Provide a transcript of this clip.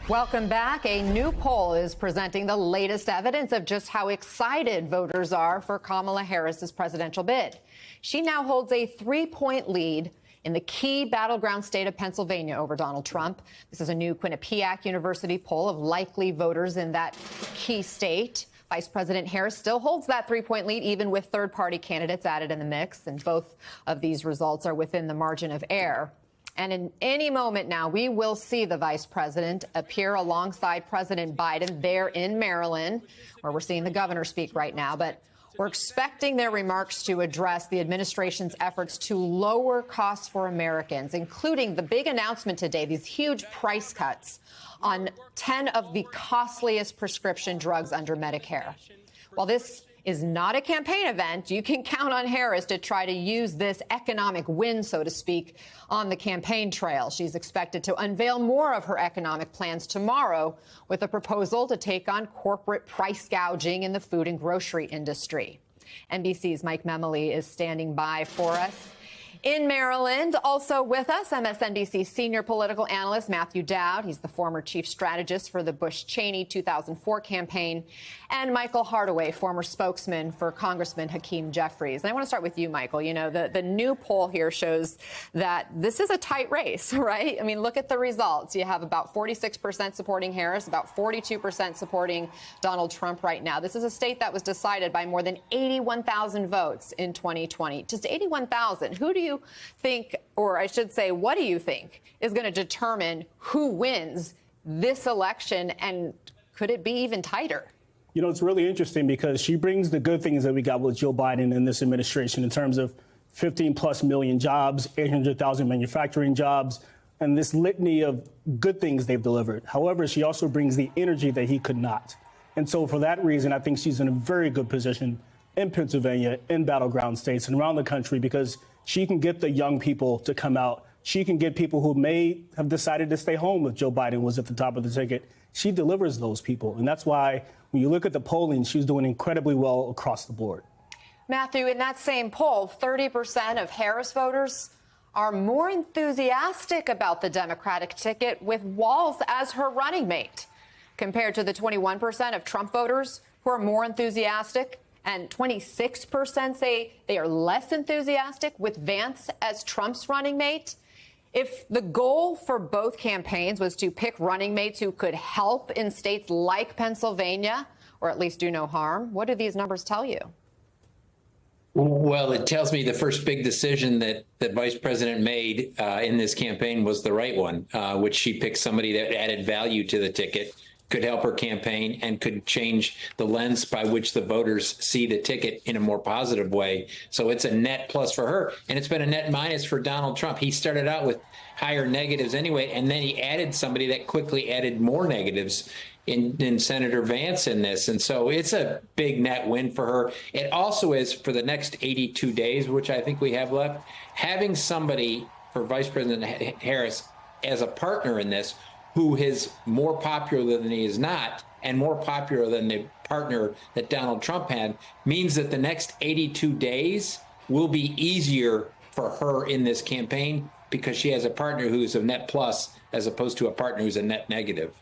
Welcome back. A new poll is presenting the latest evidence of just how excited voters are for Kamala Harris's presidential bid. She now holds a 3-point lead in the key battleground state of Pennsylvania over Donald Trump. This is a new Quinnipiac University poll of likely voters in that key state. Vice President Harris still holds that 3-point lead, even with third-party candidates added in the mix, and both of these results are within the margin of error. And in any moment now, we will see the vice president appear alongside President Biden there in Maryland, where we're seeing the governor speak right now. But we're expecting their remarks to address the administration's efforts to lower costs for Americans, including the big announcement today, these huge price cuts on 10 of the costliest prescription drugs under Medicare. While this is not a campaign event, you can count on Harris to try to use this economic win, so to speak, on the campaign trail. She's expected to unveil more of her economic plans tomorrow with a proposal to take on corporate price gouging in the food and grocery industry. NBC's Mike Memoli is standing by for us in Maryland. Also with us, MSNBC senior political analyst Matthew Dowd. He's the former chief strategist for the Bush-Cheney 2004 campaign. And Michael Hardaway, former spokesman for Congressman Hakeem Jeffries. And I want to start with you, Michael. You know, the new poll here shows that this is a tight race, right? I mean, look at the results. You have about 46% supporting Harris, about 42% supporting Donald Trump right now. This is a state that was decided by more than 81,000 votes in 2020. Just 81,000. Who do you think, or I should say, what do you think is going to determine who wins this election, and could it be even tighter? You know, it's really interesting because she brings the good things that we got with Joe Biden in this administration in terms of 15+ million jobs, 800,000 manufacturing jobs, and this litany of good things they've delivered. However, she also brings the energy that he could not. And so for that reason, I think she's in a very good position in Pennsylvania, in battleground states and around the country, because she can get the young people to come out. She can get people who may have decided to stay home if Joe Biden was at the top of the ticket. She delivers those people. And that's why when you look at the polling, she's doing incredibly well across the board. Matthew, in that same poll, 30% of Harris voters are more enthusiastic about the Democratic ticket with Walz as her running mate, compared to the 21% of Trump voters who are more enthusiastic. And 26% say they are less enthusiastic with Vance as Trump's running mate. If the goal for both campaigns was to pick running mates who could help in states like Pennsylvania, or at least do no harm, what do these numbers tell you? Well, it tells me the first big decision that Vice President made in this campaign was the right one, which she picked somebody that added value to the ticket, could help her campaign, and could change the lens by which the voters see the ticket in a more positive way. So it's a net plus for her, and it's been a net minus for Donald Trump. He started out with higher negatives anyway, and then he added somebody that quickly added more negatives in Senator Vance in this. And so it's a big net win for her. It also is for the next 82 days, which I think we have left, having somebody for Vice President Harris as a partner in this, who is more popular than he is not, and more popular than the partner that Donald Trump had, means that the next 82 days will be easier for her in this campaign because she has a partner who's a net plus as opposed to a partner who's a net negative.